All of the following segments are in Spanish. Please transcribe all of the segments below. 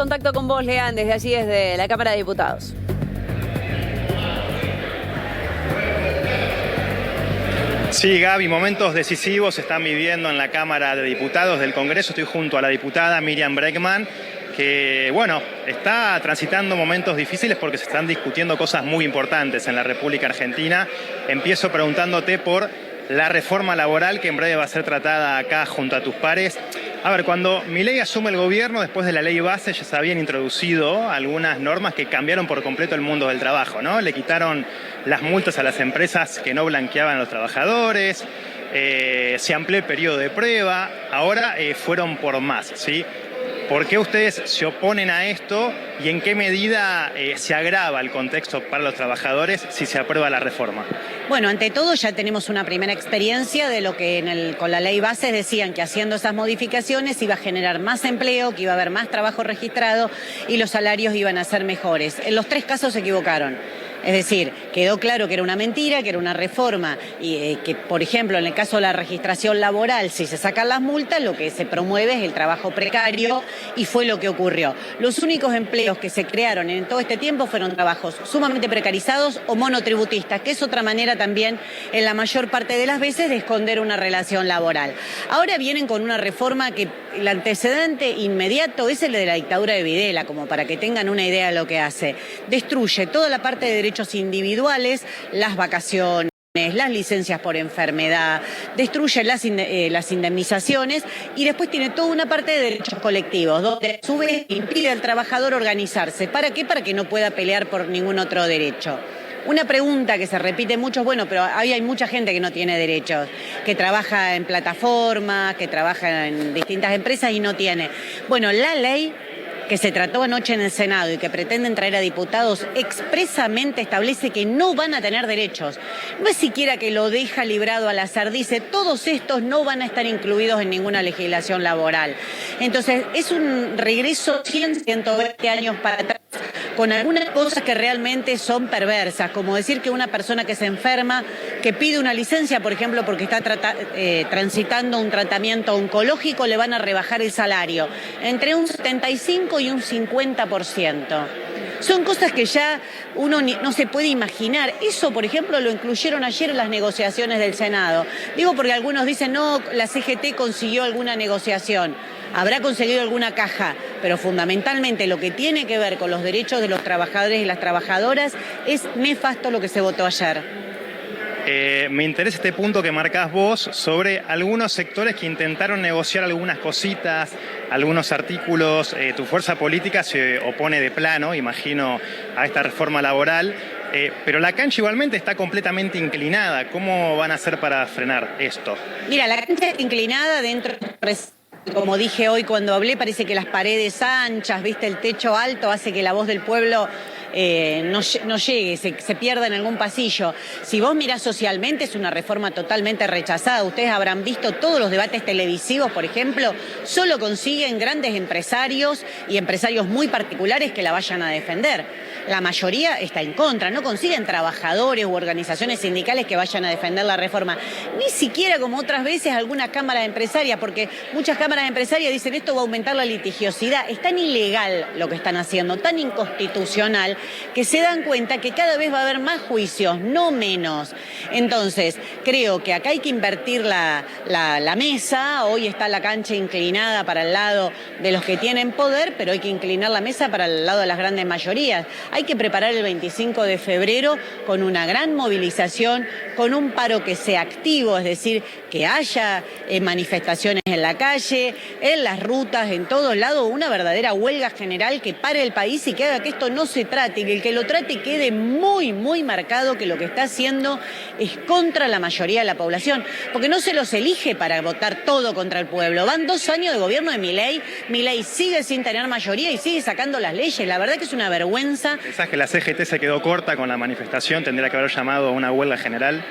contacto con vos, Lean, desde allí, desde la Cámara de Diputados. Sí, Gaby, momentos decisivos se están viviendo en la Cámara de Diputados del Congreso. Estoy junto a la diputada Miriam Bregman, que, bueno, está transitando momentos difíciles porque se están discutiendo cosas muy importantes en la República Argentina. Empiezo preguntándote por la reforma laboral que en breve va a ser tratada acá junto a tus pares. A ver, cuando Milei asume el gobierno, después de la ley base, ya se habían introducido algunas normas que cambiaron por completo el mundo del trabajo, ¿no? Le quitaron las multas a las empresas que no blanqueaban a los trabajadores, se amplió el periodo de prueba, ahora fueron por más, ¿sí? ¿Por qué ustedes se oponen a esto y en qué medida se agrava el contexto para los trabajadores si se aprueba la reforma? Bueno, ante todo ya tenemos una primera experiencia de lo que con la ley base decían que haciendo esas modificaciones iba a generar más empleo, que iba a haber más trabajo registrado y los salarios iban a ser mejores. En los tres casos se equivocaron. Es decir, quedó claro que era una mentira, que era una reforma y que, por ejemplo, en el caso de la registración laboral, si se sacan las multas, lo que se promueve es el trabajo precario y fue lo que ocurrió. Los únicos empleos que se crearon en todo este tiempo fueron trabajos sumamente precarizados o monotributistas, que es otra manera también, en la mayor parte de las veces, de esconder una relación laboral. Ahora vienen con una reforma que el antecedente inmediato es el de la dictadura de Videla, como para que tengan una idea de lo que hace. Destruye toda la parte de derechos individuales, las vacaciones, las licencias por enfermedad, destruye las indemnizaciones y después tiene toda una parte de derechos colectivos, donde a su vez impide al trabajador organizarse. ¿Para qué? Para que no pueda pelear por ningún otro derecho. Una pregunta que se repite mucho, bueno, pero hay mucha gente que no tiene derechos, que trabaja en plataformas, que trabaja en distintas empresas y no tiene. Bueno, la ley que se trató anoche en el Senado y que pretenden traer a diputados expresamente establece que no van a tener derechos. No es siquiera que lo deja librado al azar, dice todos estos no van a estar incluidos en ninguna legislación laboral. Entonces es un regreso 120 años para atrás, con algunas cosas que realmente son perversas, como decir que una persona que se enferma, que pide una licencia, por ejemplo, porque está transitando un tratamiento oncológico, le van a rebajar el salario entre un 75 y un 50%. Son cosas que ya uno no se puede imaginar. Eso, por ejemplo, lo incluyeron ayer en las negociaciones del Senado. Digo porque algunos dicen, no, la CGT consiguió alguna negociación. Habrá conseguido alguna caja, pero fundamentalmente lo que tiene que ver con los derechos de los trabajadores y las trabajadoras es nefasto lo que se votó ayer. Me interesa este punto que marcás vos sobre algunos sectores que intentaron negociar algunas cositas, algunos artículos. Tu fuerza política se opone de plano, imagino, a esta reforma laboral, pero la cancha igualmente está completamente inclinada. ¿Cómo van a hacer para frenar esto? Mira, la cancha está inclinada dentro de... Como dije hoy cuando hablé, parece que las paredes anchas, viste, el techo alto hace que la voz del pueblo no llegue, se pierda en algún pasillo. Si vos mirás socialmente, es una reforma totalmente rechazada. Ustedes habrán visto todos los debates televisivos, por ejemplo, solo consiguen grandes empresarios y empresarios muy particulares que la vayan a defender. La mayoría está en contra, no consiguen trabajadores u organizaciones sindicales que vayan a defender la reforma. Ni siquiera, como otras veces, alguna cámara de empresarias, porque muchas cámaras empresarias dicen esto va a aumentar la litigiosidad. Es tan ilegal lo que están haciendo, tan inconstitucional, que se dan cuenta que cada vez va a haber más juicios, no menos. Entonces, creo que acá hay que invertir la mesa. Hoy está la cancha inclinada para el lado de los que tienen poder, pero hay que inclinar la mesa para el lado de las grandes mayorías. Hay que preparar el 25 de febrero con una gran movilización, con un paro que sea activo, es decir, que haya manifestaciones en la calle, en las rutas, en todos lados, una verdadera huelga general que pare el país y que haga que esto no se trate, y que el que lo trate quede muy, muy marcado que lo que está haciendo es contra la mayoría de la población, porque no se los elige para votar todo contra el pueblo. Van 2 años de gobierno de Milei sigue sin tener mayoría y sigue sacando las leyes. La verdad que es una vergüenza. ¿Pensás que la CGT se quedó corta con la manifestación? ¿Tendría que haber llamado a una huelga general?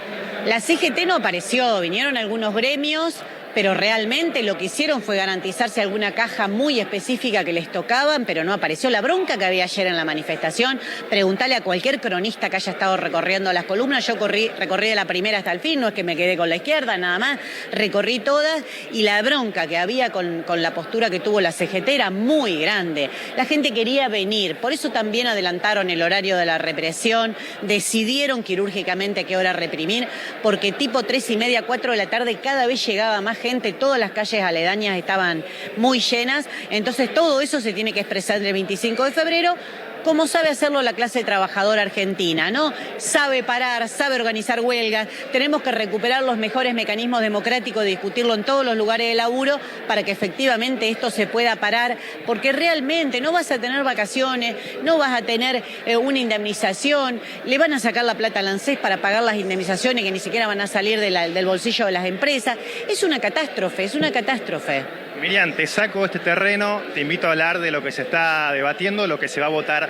La CGT no apareció, vinieron algunos gremios, pero realmente lo que hicieron fue garantizarse alguna caja muy específica que les tocaban, pero no apareció. La bronca que había ayer en la manifestación, preguntale a cualquier cronista que haya estado recorriendo las columnas, yo recorrí de la primera hasta el fin, no es que me quedé con la izquierda, nada más, recorrí todas, y la bronca que había con la postura que tuvo la CGT era muy grande. La gente quería venir, por eso también adelantaron el horario de la represión, decidieron quirúrgicamente a qué hora reprimir, porque tipo 3:30, 4 de la tarde cada vez llegaba más gente, todas las calles aledañas estaban muy llenas, entonces todo eso se tiene que expresar el 25 de febrero, como sabe hacerlo la clase trabajadora argentina, ¿no? Sabe parar, sabe organizar huelgas, tenemos que recuperar los mejores mecanismos democráticos de discutirlo en todos los lugares de laburo para que efectivamente esto se pueda parar, porque realmente no vas a tener vacaciones, no vas a tener una indemnización, le van a sacar la plata al ANSES para pagar las indemnizaciones que ni siquiera van a salir del bolsillo de las empresas. Es una catástrofe, es una catástrofe. Miriam, te saco este terreno, te invito a hablar de lo que se está debatiendo, lo que se va a votar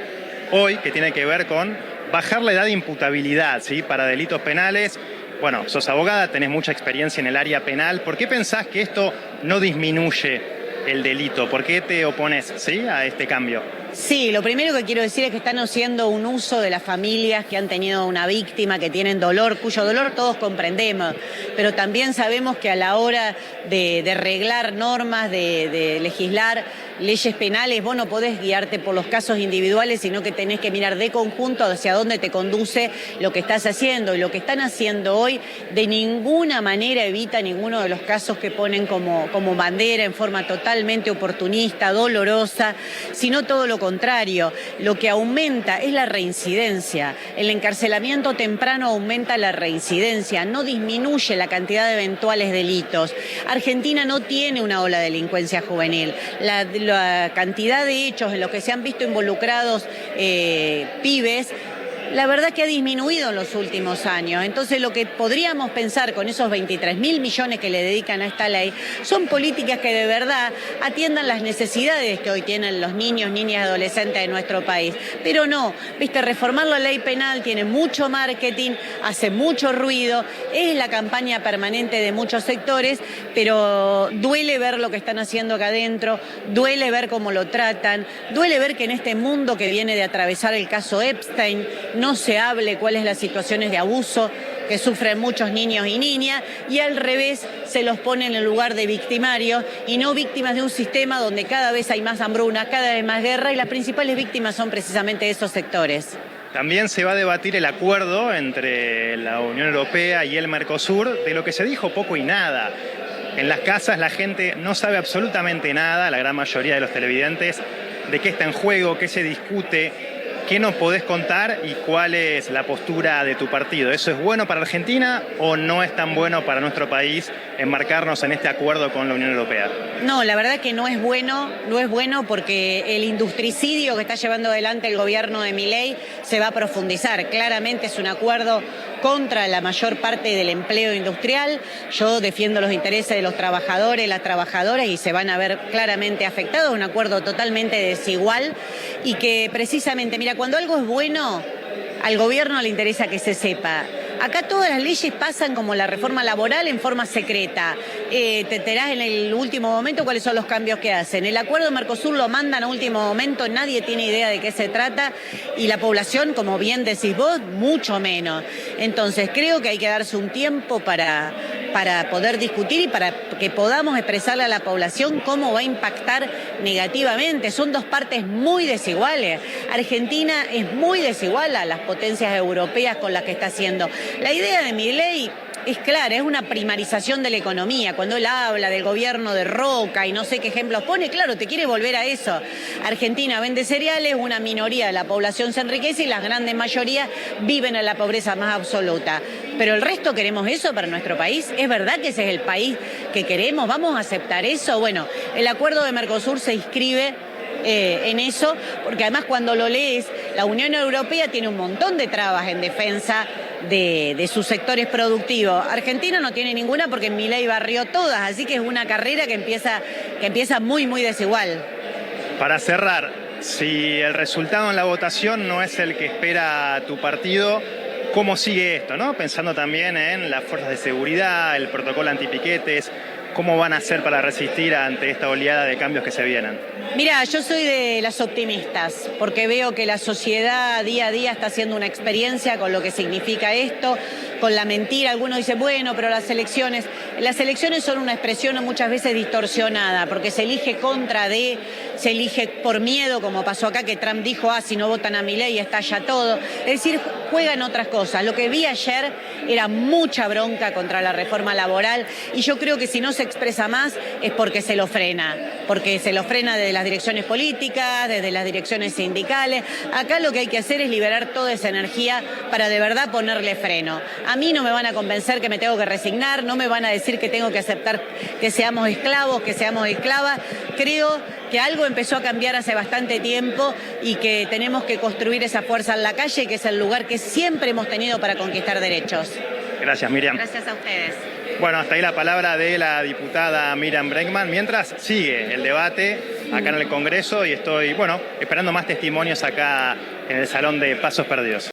hoy, que tiene que ver con bajar la edad de imputabilidad, ¿sí?, para delitos penales. Bueno, sos abogada, tenés mucha experiencia en el área penal. ¿Por qué pensás que esto no disminuye el delito? ¿Por qué te opones, ¿sí?, a este cambio? Sí, lo primero que quiero decir es que están haciendo un uso de las familias que han tenido una víctima, que tienen dolor, cuyo dolor todos comprendemos, pero también sabemos que a la hora de reglar normas, de legislar leyes penales, vos no podés guiarte por los casos individuales, sino que tenés que mirar de conjunto hacia dónde te conduce lo que estás haciendo. Y lo que están haciendo hoy de ninguna manera evita ninguno de los casos que ponen como bandera en forma totalmente oportunista, dolorosa, sino todo lo contrario. Lo que aumenta es la reincidencia. El encarcelamiento temprano aumenta la reincidencia, no disminuye la cantidad de eventuales delitos. Argentina no tiene una ola de delincuencia juvenil. La cantidad de hechos en los que se han visto involucrados pibes, la verdad que ha disminuido en los últimos años. Entonces lo que podríamos pensar con esos 23.000 millones que le dedican a esta ley son políticas que de verdad atiendan las necesidades que hoy tienen los niños, niñas y adolescentes de nuestro país. Pero no, viste, reformar la ley penal tiene mucho marketing, hace mucho ruido, es la campaña permanente de muchos sectores, pero duele ver lo que están haciendo acá adentro, duele ver cómo lo tratan, duele ver que en este mundo que viene de atravesar el caso Epstein, no se hable cuáles las situaciones de abuso que sufren muchos niños y niñas, y al revés se los pone en el lugar de victimarios y no víctimas de un sistema donde cada vez hay más hambruna, cada vez más guerra, y las principales víctimas son precisamente esos sectores. También se va a debatir el acuerdo entre la Unión Europea y el Mercosur, de lo que se dijo poco y nada. En las casas la gente no sabe absolutamente nada, la gran mayoría de los televidentes, de qué está en juego, qué se discute. ¿Qué nos podés contar y cuál es la postura de tu partido? ¿Eso es bueno para Argentina o no es tan bueno para nuestro país enmarcarnos en este acuerdo con la Unión Europea? No, la verdad que no es bueno porque el industricidio que está llevando adelante el gobierno de Milei se va a profundizar. Claramente es un acuerdo contra la mayor parte del empleo industrial. Yo defiendo los intereses de los trabajadores, las trabajadoras, y se van a ver claramente afectados. Un acuerdo totalmente desigual y que precisamente, mira, cuando algo es bueno, al gobierno le interesa que se sepa. Acá todas las leyes pasan como la reforma laboral en forma secreta. Te enterás en el último momento cuáles son los cambios que hacen. El acuerdo de Mercosur lo mandan a último momento, nadie tiene idea de qué se trata, y la población, como bien decís vos, mucho menos. Entonces creo que hay que darse un tiempo para poder discutir y para que podamos expresarle a la población cómo va a impactar negativamente. Son dos partes muy desiguales. Argentina es muy desigual a las potencias europeas con las que está haciendo. La idea de Milei es clara, es una primarización de la economía. Cuando él habla del gobierno de Roca y no sé qué ejemplos pone, claro, te quiere volver a eso. Argentina vende cereales, una minoría de la población se enriquece y las grandes mayorías viven en la pobreza más absoluta. Pero el resto queremos eso para nuestro país. ¿Es verdad que ese es el país que queremos? ¿Vamos a aceptar eso? Bueno, el acuerdo de Mercosur se inscribe en eso, porque además cuando lo lees, la Unión Europea tiene un montón de trabas en defensa de sus sectores productivos. Argentina no tiene ninguna porque Milei barrió todas, así que es una carrera que empieza muy, muy desigual. Para cerrar, si el resultado en la votación no es el que espera tu partido, ¿cómo sigue esto, no? Pensando también en las fuerzas de seguridad, el protocolo antipiquetes, ¿Cómo van a hacer para resistir ante esta oleada de cambios que se vienen? Mira, yo soy de las optimistas, porque veo que la sociedad día a día está haciendo una experiencia con lo que significa esto, con la mentira. Algunos dicen, bueno, pero las elecciones son una expresión muchas veces distorsionada, porque se elige se elige por miedo, como pasó acá, que Trump dijo, si no votan a Milei estalla todo. Es decir, juegan otras cosas. Lo que vi ayer era mucha bronca contra la reforma laboral, y yo creo que si no se expresa más es porque se lo frena desde las direcciones políticas, desde las direcciones sindicales. Acá lo que hay que hacer es liberar toda esa energía para de verdad ponerle freno. A mí no me van a convencer que me tengo que resignar, no me van a decir que tengo que aceptar que seamos esclavos, que seamos esclavas. Creo que algo empezó a cambiar hace bastante tiempo y que tenemos que construir esa fuerza en la calle, que es el lugar que siempre hemos tenido para conquistar derechos. Gracias, Miriam. Gracias a ustedes. Bueno, hasta ahí la palabra de la diputada Miriam Bregman. Mientras sigue el debate acá en el Congreso y estoy, esperando más testimonios acá en el Salón de Pasos Perdidos.